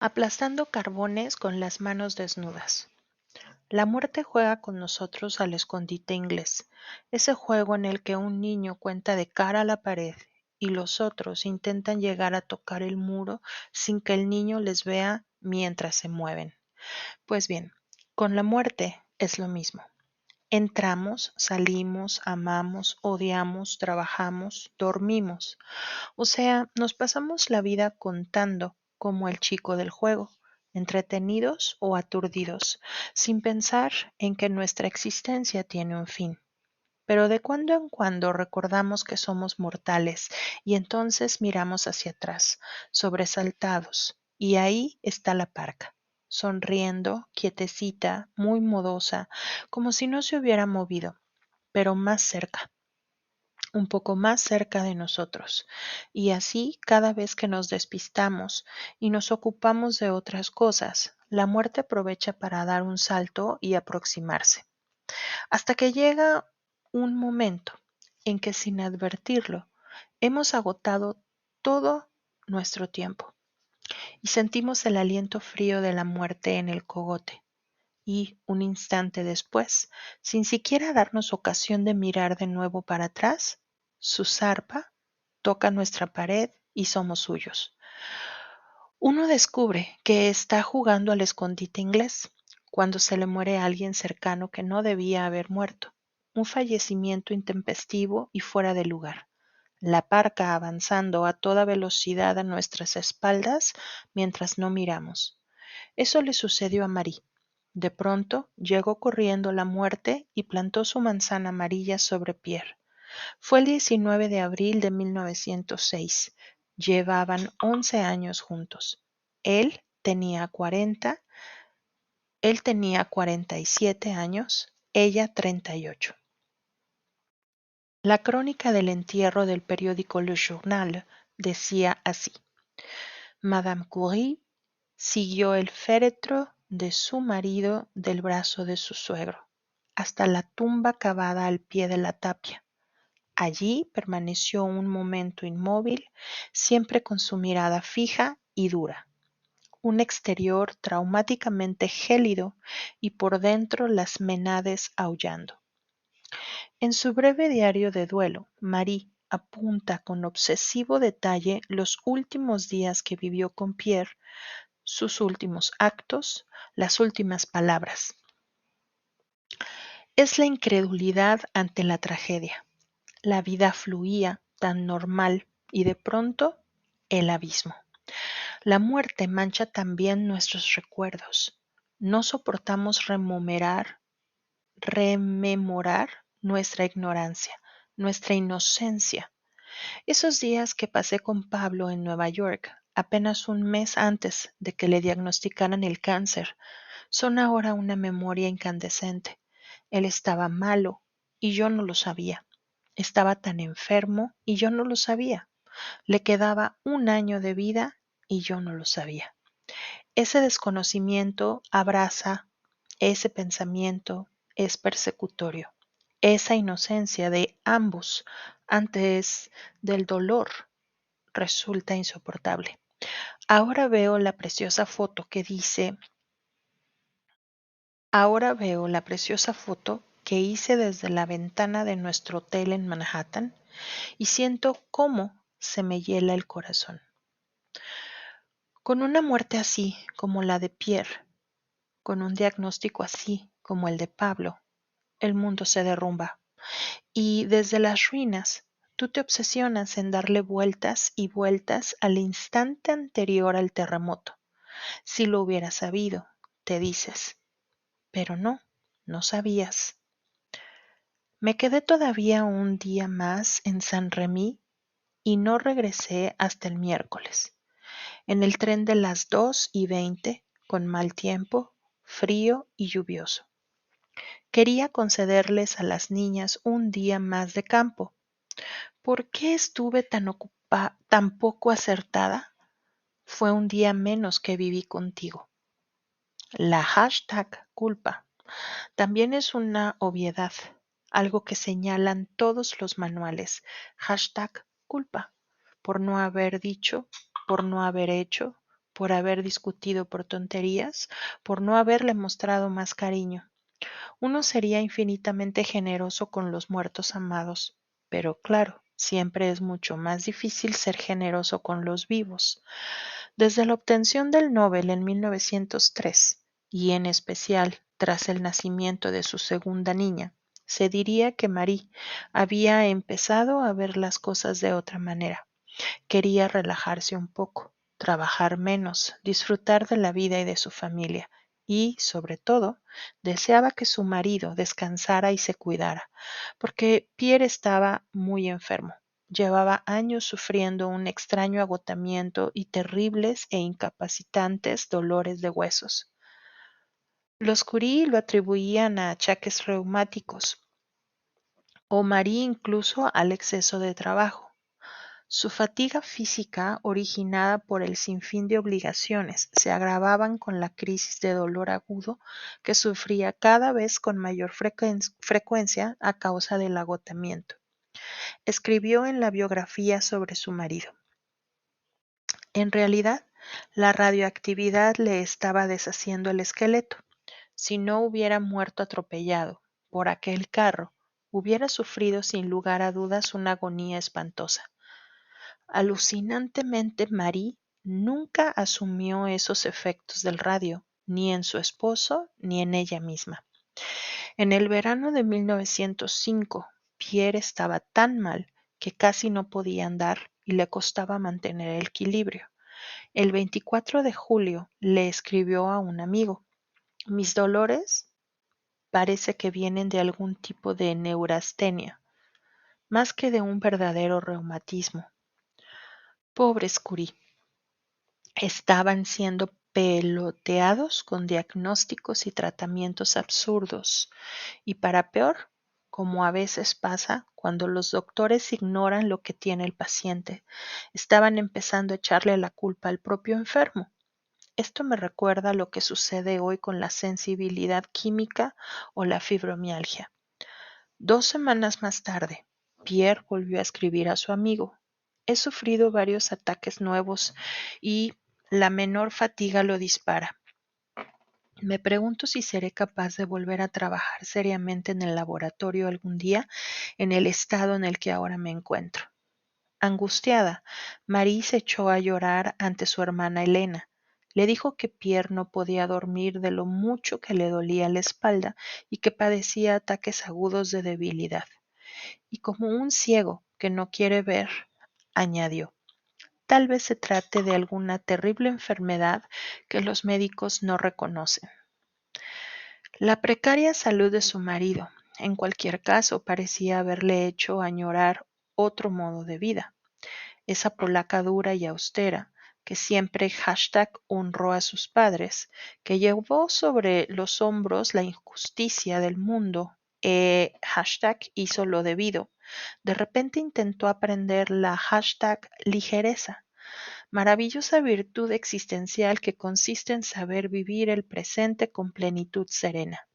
Aplastando carbones con las manos desnudas. La muerte juega con nosotros al escondite inglés, ese juego en el que un niño cuenta de cara a la pared y los otros intentan llegar a tocar el muro sin que el niño les vea mientras se mueven. Pues bien, con la muerte es lo mismo. Entramos, salimos, amamos, odiamos, trabajamos, dormimos. O sea, nos pasamos la vida contando como el chico del juego, entretenidos o aturdidos, sin pensar en que nuestra existencia tiene un fin. Pero de cuando en cuando recordamos que somos mortales y entonces miramos hacia atrás, sobresaltados, y ahí está la parca, sonriendo, quietecita, muy modosa, como si no se hubiera movido, pero más cerca, un poco más cerca de nosotros. Y así, cada vez que nos despistamos y nos ocupamos de otras cosas, la muerte aprovecha para dar un salto y aproximarse, hasta que llega un momento en que sin advertirlo, hemos agotado todo nuestro tiempo y sentimos el aliento frío de la muerte en el cogote. Y un instante después, sin siquiera darnos ocasión de mirar de nuevo para atrás, su zarpa toca nuestra pared y somos suyos. Uno descubre que está jugando al escondite inglés cuando se le muere a alguien cercano que no debía haber muerto. Un fallecimiento intempestivo y fuera de lugar. La parca avanzando a toda velocidad a nuestras espaldas mientras no miramos. Eso le sucedió a Marie. De pronto llegó corriendo la muerte y plantó su manzana amarilla sobre Pierre. Fue el 19 de abril de 1906. Llevaban 11 años juntos. Él tenía 40, él tenía 47 años, ella 38. La crónica del entierro del periódico Le Journal decía así: Madame Curie siguió el féretro de su marido del brazo de su suegro hasta la tumba cavada al pie de la tapia. Allí permaneció un momento inmóvil, siempre con su mirada fija y dura, un exterior traumáticamente gélido y por dentro las menades aullando. En su breve diario de duelo, Marie apunta con obsesivo detalle los últimos días que vivió con Pierre, sus últimos actos, las últimas palabras. Es la incredulidad ante la tragedia. La vida fluía tan normal y de pronto el abismo. La muerte mancha también nuestros recuerdos. No soportamos rememorar nuestra ignorancia, nuestra inocencia. Esos días que pasé con Pablo en Nueva York, apenas un mes antes de que le diagnosticaran el cáncer, son ahora una memoria incandescente. Él estaba malo y yo no lo sabía. Estaba tan enfermo y yo no lo sabía. Le quedaba un año de vida y yo no lo sabía. Ese desconocimiento abraza, ese pensamiento es persecutorio. Esa inocencia de ambos antes del dolor resulta insoportable. Ahora veo la preciosa foto que dice, ahora veo la preciosa foto que hice desde la ventana de nuestro hotel en Manhattan y siento cómo se me hiela el corazón. Con una muerte así como la de Pierre, con un diagnóstico así como el de Pablo, el mundo se derrumba. Y desde las ruinas, tú te obsesionas en darle vueltas y vueltas al instante anterior al terremoto. Si lo hubieras sabido, te dices, pero no, no sabías. Me quedé todavía un día más en Saint-Rémy y no regresé hasta el miércoles. En el tren de las 2:20, con mal tiempo, frío y lluvioso. Quería concederles a las niñas un día más de campo. ¿Por qué estuve tan poco acertada? Fue un día menos que viví contigo. La hashtag culpa también es una obviedad, algo que señalan todos los manuales. Hashtag culpa, por no haber dicho, por no haber hecho, por haber discutido por tonterías, por no haberle mostrado más cariño. Uno sería infinitamente generoso con los muertos amados, pero claro, siempre es mucho más difícil ser generoso con los vivos. Desde la obtención del Nobel en 1903, y en especial tras el nacimiento de su segunda niña, se diría que Marie había empezado a ver las cosas de otra manera. Quería relajarse un poco, trabajar menos, disfrutar de la vida y de su familia, y, sobre todo, deseaba que su marido descansara y se cuidara, porque Pierre estaba muy enfermo. Llevaba años sufriendo un extraño agotamiento y terribles e incapacitantes dolores de huesos. Los Curie lo atribuían a achaques reumáticos, o Marie incluso al exceso de trabajo. Su fatiga física, originada por el sinfín de obligaciones, se agravaban con la crisis de dolor agudo que sufría cada vez con mayor frecuencia a causa del agotamiento. Escribió en la biografía sobre su marido: en realidad, la radioactividad le estaba deshaciendo el esqueleto. Si no hubiera muerto atropellado por aquel carro, hubiera sufrido sin lugar a dudas una agonía espantosa. Alucinantemente, Marie nunca asumió esos efectos del radio, ni en su esposo ni en ella misma. En el verano de 1905, Pierre estaba tan mal que casi no podía andar y le costaba mantener el equilibrio. El 24 de julio le escribió a un amigo: mis dolores parece que vienen de algún tipo de neurastenia, más que de un verdadero reumatismo. Pobres Curie. Estaban siendo peloteados con diagnósticos y tratamientos absurdos, y para peor, como a veces pasa cuando los doctores ignoran lo que tiene el paciente, estaban empezando a echarle la culpa al propio enfermo. Esto me recuerda lo que sucede hoy con la sensibilidad química o la fibromialgia. 2 semanas más tarde, Pierre volvió a escribir a su amigo: he sufrido varios ataques nuevos y la menor fatiga lo dispara. Me pregunto si seré capaz de volver a trabajar seriamente en el laboratorio algún día en el estado en el que ahora me encuentro. Angustiada, Marie se echó a llorar ante su hermana Elena. Le dijo que Pierre no podía dormir de lo mucho que le dolía la espalda y que padecía ataques agudos de debilidad. Y como un ciego que no quiere ver, añadió: tal vez se trate de alguna terrible enfermedad que los médicos no reconocen. La precaria salud de su marido, en cualquier caso, parecía haberle hecho añorar otro modo de vida. Esa polaca dura y austera, que siempre #honró a sus padres, que llevó sobre los hombros la injusticia del mundo #hizo lo debido, de repente intentó aprender la #ligereza, maravillosa virtud existencial que consiste en saber vivir el presente con plenitud serena.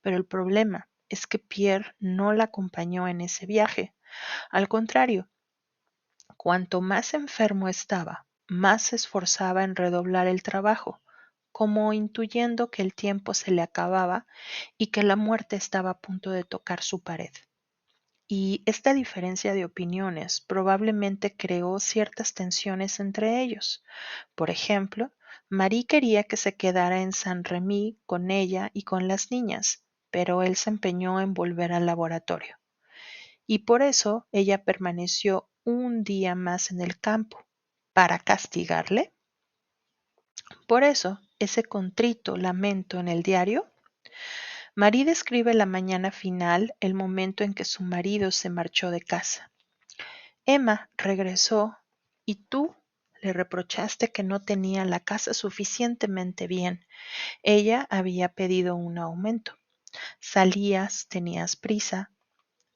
Pero el problema es que Pierre no la acompañó en ese viaje. Al contrario, cuanto más enfermo estaba, más se esforzaba en redoblar el trabajo, como intuyendo que el tiempo se le acababa y que la muerte estaba a punto de tocar su pared. Y esta diferencia de opiniones probablemente creó ciertas tensiones entre ellos. Por ejemplo, Marie quería que se quedara en Saint-Remy con ella y con las niñas, pero él se empeñó en volver al laboratorio. Y por eso ella permaneció un día más en el campo. ¿Para castigarle? Por eso, ese contrito lamento en el diario. Marie describe la mañana final, el momento en que su marido se marchó de casa. Emma regresó y tú le reprochaste que no tenía la casa suficientemente bien. Ella había pedido un aumento. Salías, tenías prisa.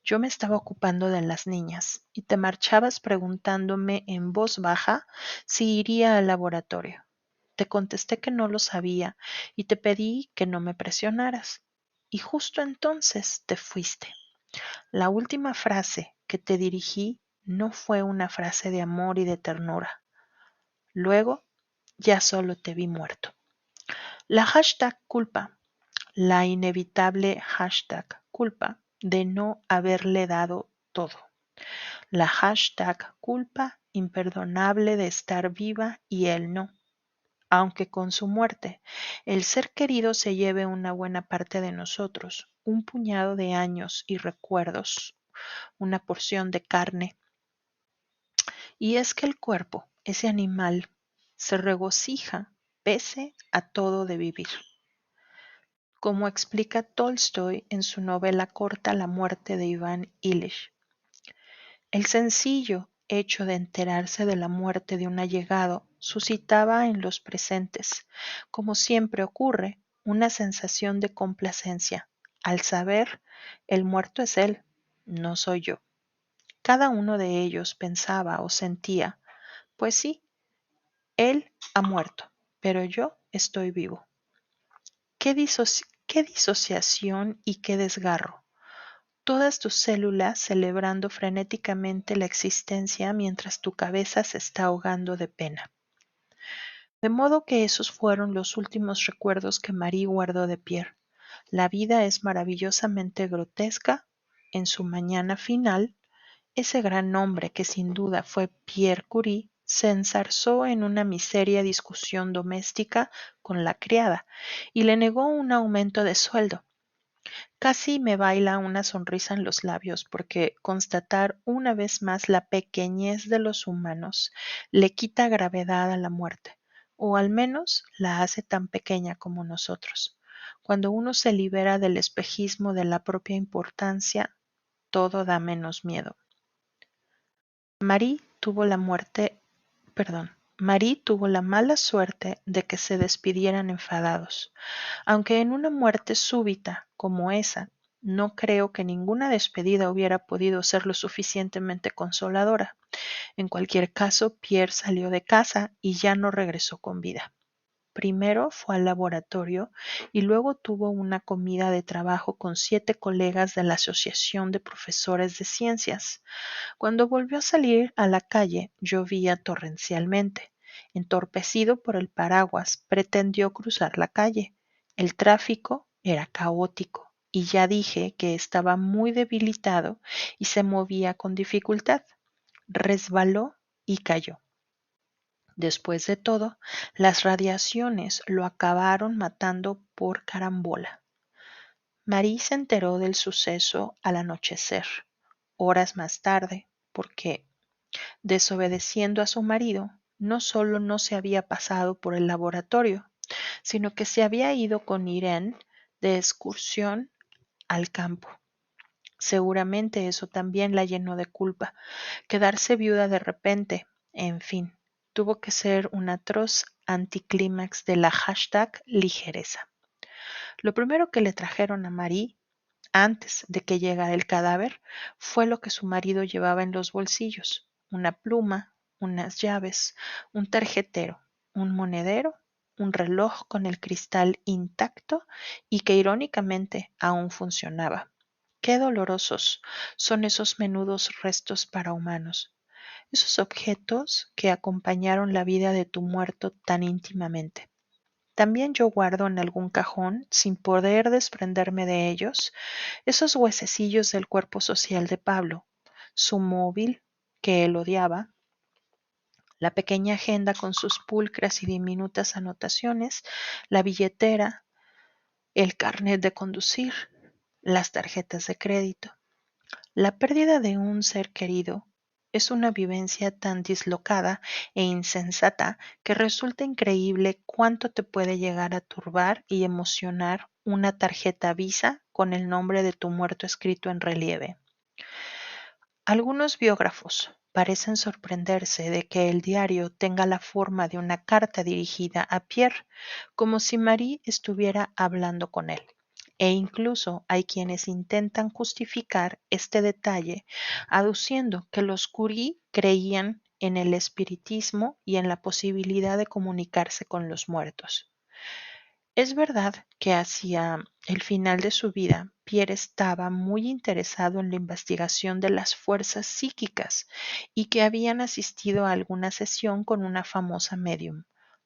Yo me estaba ocupando de las niñas y te marchabas preguntándome en voz baja si iría al laboratorio. Te contesté que no lo sabía y te pedí que no me presionaras. Y justo entonces te fuiste. La última frase que te dirigí no fue una frase de amor y de ternura. Luego ya solo te vi muerto. La hashtag culpa, la inevitable hashtag culpa de no haberle dado todo. La hashtag culpa imperdonable de estar viva y él no. Aunque con su muerte el ser querido se lleve una buena parte de nosotros, un puñado de años y recuerdos, una porción de carne. Y es que el cuerpo, ese animal, se regocija pese a todo de vivir. Como explica Tolstoy en su novela corta La muerte de Iván Ilich. El sencillo hecho de enterarse de la muerte de un allegado suscitaba en los presentes, como siempre ocurre, una sensación de complacencia, al saber, el muerto es él, no soy yo. Cada uno de ellos pensaba o sentía, pues sí, él ha muerto, pero yo estoy vivo. Qué disociación y qué desgarro. Todas tus células celebrando frenéticamente la existencia mientras tu cabeza se está ahogando de pena. De modo que esos fueron los últimos recuerdos que Marie guardó de Pierre. La vida es maravillosamente grotesca. En su mañana final, ese gran hombre que sin duda fue Pierre Curie se enzarzó en una miseria discusión doméstica con la criada y le negó un aumento de sueldo. Casi me baila una sonrisa en los labios porque constatar una vez más la pequeñez de los humanos le quita gravedad a la muerte, o al menos la hace tan pequeña como nosotros. Cuando uno se libera del espejismo de la propia importancia, todo da menos miedo. Marie tuvo la muerte, Marie tuvo la mala suerte de que se despidieran enfadados. Aunque en una muerte súbita como esa, no creo que ninguna despedida hubiera podido ser lo suficientemente consoladora. En cualquier caso, Pierre salió de casa y ya no regresó con vida. Primero fue al laboratorio y luego tuvo una comida de trabajo con 7 colegas de la Asociación de Profesores de Ciencias. Cuando volvió a salir a la calle, llovía torrencialmente. Entorpecido por el paraguas, pretendió cruzar la calle. El tráfico era caótico y ya dije que estaba muy debilitado y se movía con dificultad. Resbaló y cayó. Después de todo, las radiaciones lo acabaron matando por carambola. Marie se enteró del suceso al anochecer, horas más tarde, porque, desobedeciendo a su marido, no solo no se había pasado por el laboratorio, sino que se había ido con Irene de excursión al campo. Seguramente eso también la llenó de culpa. Quedarse viuda de repente, en fin, tuvo que ser un atroz anticlímax de la hashtag ligereza. Lo primero que le trajeron a Marie, antes de que llegara el cadáver, fue lo que su marido llevaba en los bolsillos: una pluma, unas llaves, un tarjetero, un monedero, un reloj con el cristal intacto y que irónicamente aún funcionaba. Qué dolorosos son esos menudos restos para humanos, esos objetos que acompañaron la vida de tu muerto tan íntimamente. También yo guardo en algún cajón, sin poder desprenderme de ellos, esos huesecillos del cuerpo social de Pablo, su móvil, que él odiaba, la pequeña agenda con sus pulcras y diminutas anotaciones, la billetera, el carnet de conducir, las tarjetas de crédito. La pérdida de un ser querido es una vivencia tan dislocada e insensata que resulta increíble cuánto te puede llegar a turbar y emocionar una tarjeta Visa con el nombre de tu muerto escrito en relieve. Algunos biógrafos parecen sorprenderse de que el diario tenga la forma de una carta dirigida a Pierre, como si Marie estuviera hablando con él. E incluso hay quienes intentan justificar este detalle aduciendo que los Curie creían en el espiritismo y en la posibilidad de comunicarse con los muertos. Es verdad que hacia el final de su vida, Pierre estaba muy interesado en la investigación de las fuerzas psíquicas y que habían asistido a alguna sesión con una famosa medium.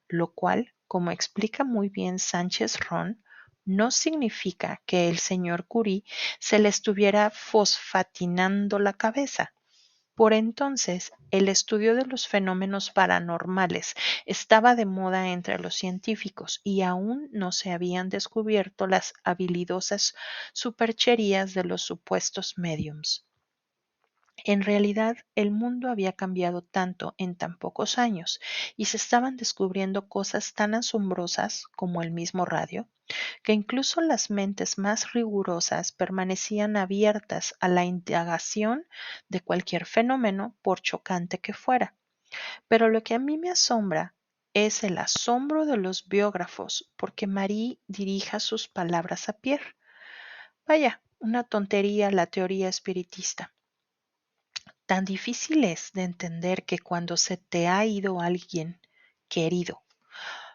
lo cual, como explica muy bien Sánchez Ron, no significa que el señor Curie se le estuviera fosfatinando la cabeza. Por entonces, el estudio de los fenómenos paranormales estaba de moda entre los científicos y aún no se habían descubierto las habilidosas supercherías de los supuestos médiums. En realidad, el mundo había cambiado tanto en tan pocos años y se estaban descubriendo cosas tan asombrosas como el mismo radio, que incluso las mentes más rigurosas permanecían abiertas a la indagación de cualquier fenómeno, por chocante que fuera. Pero lo que a mí me asombra es el asombro de los biógrafos porque Marie dirija sus palabras a Pierre. Vaya, una tontería la teoría espiritista. Tan difícil es de entender que cuando se te ha ido alguien querido,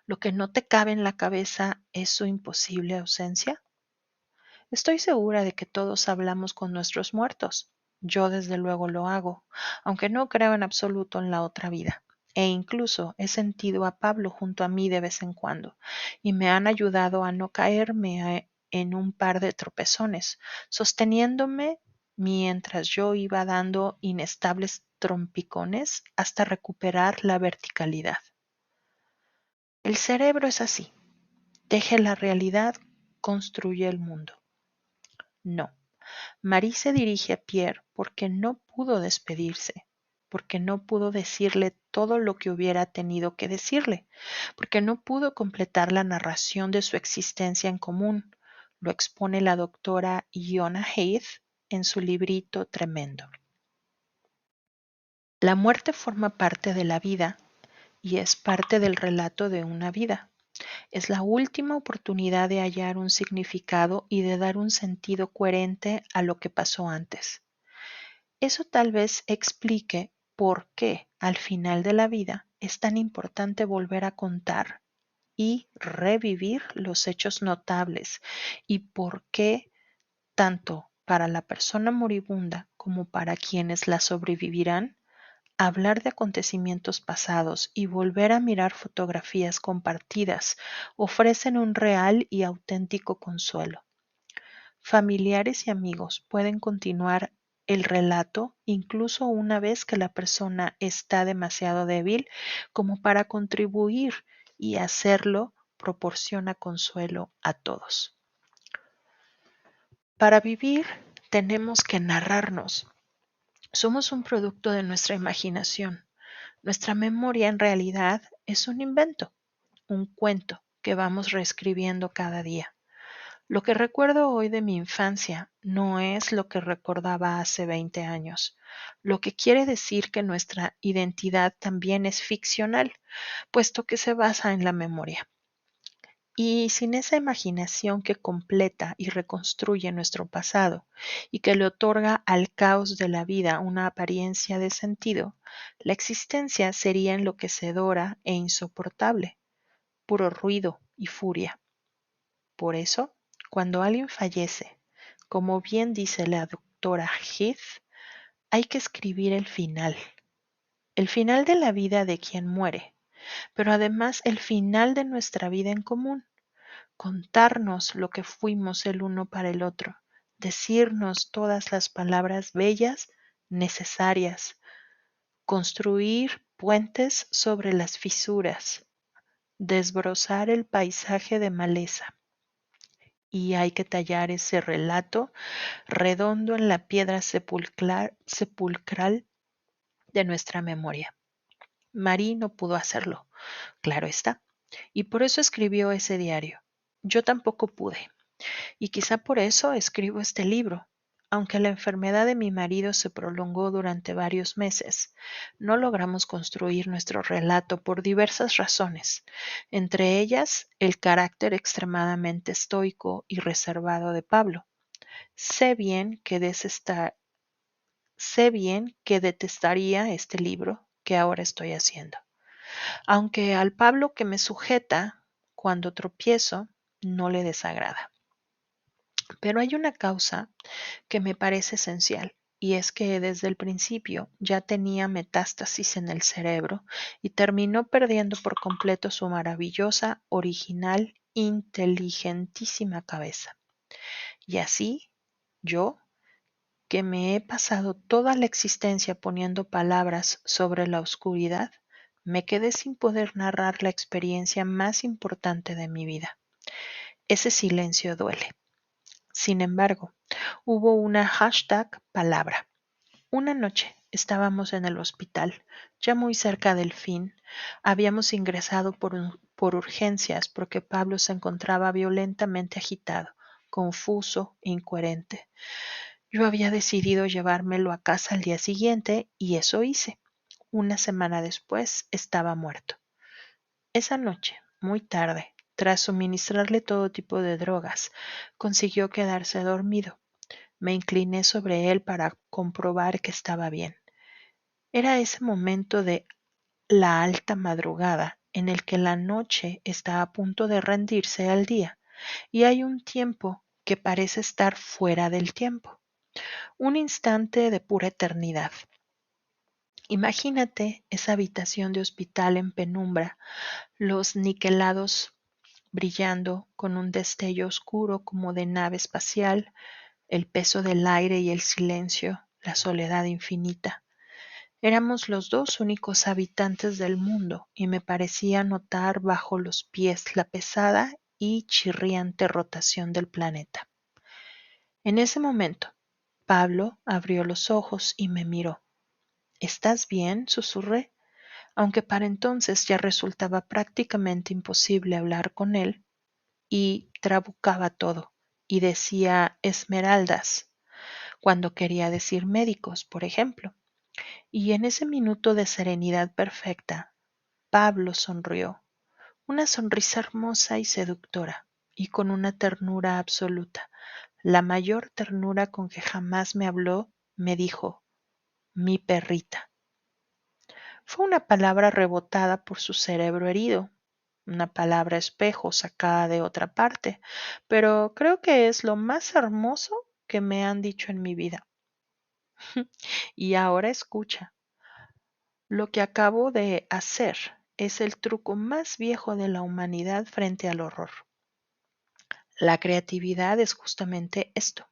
lo que no te cabe en la cabeza es su imposible ausencia. Estoy segura de que todos hablamos con nuestros muertos. Yo desde luego lo hago, aunque no creo en absoluto en la otra vida. E incluso he sentido a Pablo junto a mí de vez en cuando, y me han ayudado a no caerme en un par de tropezones, sosteniéndome mientras yo iba dando inestables trompicones hasta recuperar la verticalidad. El cerebro es así. Teje la realidad, construye el mundo. No. Marie se dirige a Pierre porque no pudo despedirse, porque no pudo decirle todo lo que hubiera tenido que decirle, porque no pudo completar la narración de su existencia en común. Lo expone la doctora Iona Heath en su librito tremendo. La muerte forma parte de la vida y es parte del relato de una vida. Es la última oportunidad de hallar un significado y de dar un sentido coherente a lo que pasó antes. Eso tal vez explique por qué al final de la vida es tan importante volver a contar y revivir los hechos notables y por qué tanto para la persona moribunda como para quienes la sobrevivirán, hablar de acontecimientos pasados y volver a mirar fotografías compartidas ofrecen un real y auténtico consuelo. Familiares y amigos pueden continuar el relato incluso una vez que la persona está demasiado débil como para contribuir, y hacerlo proporciona consuelo a todos. Para vivir tenemos que narrarnos. Somos un producto de nuestra imaginación. Nuestra memoria en realidad es un invento, un cuento que vamos reescribiendo cada día. Lo que recuerdo hoy de mi infancia no es lo que recordaba hace 20 años, lo que quiere decir que nuestra identidad también es ficcional, puesto que se basa en la memoria. Y sin esa imaginación que completa y reconstruye nuestro pasado y que le otorga al caos de la vida una apariencia de sentido, la existencia sería enloquecedora e insoportable, puro ruido y furia. Por eso, cuando alguien fallece, como bien dice la doctora Heath, hay que escribir el final de la vida de quien muere, pero además el final de nuestra vida en común, contarnos lo que fuimos el uno para el otro, decirnos todas las palabras bellas necesarias, construir puentes sobre las fisuras, desbrozar el paisaje de maleza. Y hay que tallar ese relato redondo en la piedra sepulcral de nuestra memoria. Marie no pudo hacerlo, claro está, y por eso escribió ese diario. Yo tampoco pude, y quizá por eso escribo este libro. Aunque la enfermedad de mi marido se prolongó durante varios meses, no logramos construir nuestro relato por diversas razones, entre ellas el carácter extremadamente estoico y reservado de Pablo. Sé bien que detestaría este libro que ahora estoy haciendo, aunque al Pablo que me sujeta cuando tropiezo no le desagrada. Pero hay una causa que me parece esencial, y es que desde el principio ya tenía metástasis en el cerebro y terminó perdiendo por completo su maravillosa, original, inteligentísima cabeza. Y así, yo, que me he pasado toda la existencia poniendo palabras sobre la oscuridad, me quedé sin poder narrar la experiencia más importante de mi vida. Ese silencio duele. Sin embargo, hubo una #palabra. Una noche estábamos en el hospital, ya muy cerca del fin. Habíamos ingresado por urgencias porque Pablo se encontraba violentamente agitado, confuso, incoherente. Yo había decidido llevármelo a casa al día siguiente y eso hice. Una semana después estaba muerto. Esa noche, muy tarde, tras suministrarle todo tipo de drogas, consiguió quedarse dormido. Me incliné sobre él para comprobar que estaba bien. Era ese momento de la alta madrugada en el que la noche está a punto de rendirse al día y hay un tiempo que parece estar fuera del tiempo, un instante de pura eternidad. Imagínate esa habitación de hospital en penumbra, los niquelados brillando con un destello oscuro como de nave espacial, el peso del aire y el silencio, la soledad infinita. Éramos los dos únicos habitantes del mundo y me parecía notar bajo los pies la pesada y chirriante rotación del planeta. En ese momento, Pablo abrió los ojos y me miró. ¿Estás bien?, susurré, aunque para entonces ya resultaba prácticamente imposible hablar con él y trabucaba todo y decía esmeraldas cuando quería decir médicos, por ejemplo. Y en ese minuto de serenidad perfecta, Pablo sonrió, una sonrisa hermosa y seductora, y con una ternura absoluta, la mayor ternura con que jamás me habló, me dijo, mi perrita. Fue una palabra rebotada por su cerebro herido, una palabra espejo sacada de otra parte, pero creo que es lo más hermoso que me han dicho en mi vida. Y ahora escucha. Lo que acabo de hacer es el truco más viejo de la humanidad frente al horror. La creatividad es justamente esto,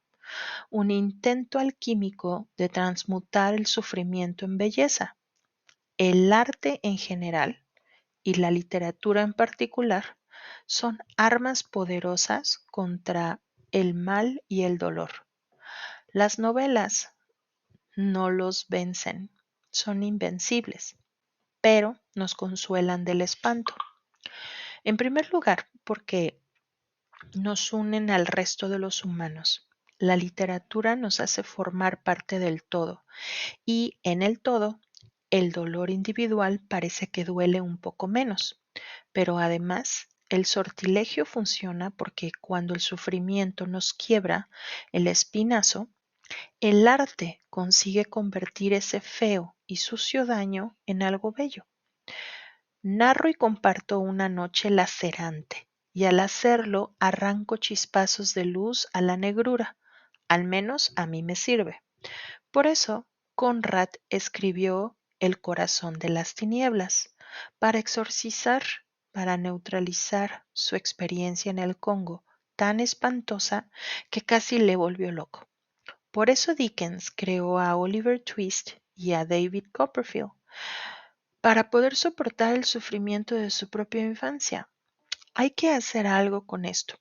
un intento alquímico de transmutar el sufrimiento en belleza. El arte en general y la literatura en particular son armas poderosas contra el mal y el dolor. Las novelas no los vencen, son invencibles, pero nos consuelan del espanto. En primer lugar, porque nos unen al resto de los humanos. La literatura nos hace formar parte del todo y en el todo, el dolor individual parece que duele un poco menos, pero además el sortilegio funciona porque cuando el sufrimiento nos quiebra el espinazo, el arte consigue convertir ese feo y sucio daño en algo bello. Narro y comparto una noche lacerante, y al hacerlo arranco chispazos de luz a la negrura, al menos a mí me sirve. Por eso, Conrad escribió El corazón de las tinieblas, para exorcizar, para neutralizar su experiencia en el Congo, tan espantosa que casi le volvió loco. Por eso Dickens creó a Oliver Twist y a David Copperfield, para poder soportar el sufrimiento de su propia infancia. Hay que hacer algo con esto,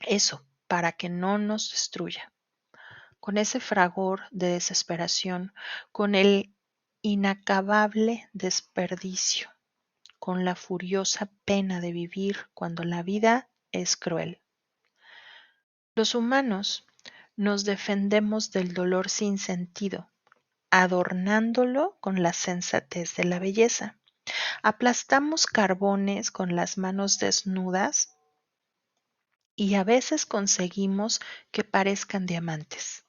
eso, para que no nos destruya. Con ese fragor de desesperación, con el inacabable desperdicio, con la furiosa pena de vivir cuando la vida es cruel. Los humanos nos defendemos del dolor sin sentido, adornándolo con la sensatez de la belleza. Aplastamos carbones con las manos desnudas y a veces conseguimos que parezcan diamantes.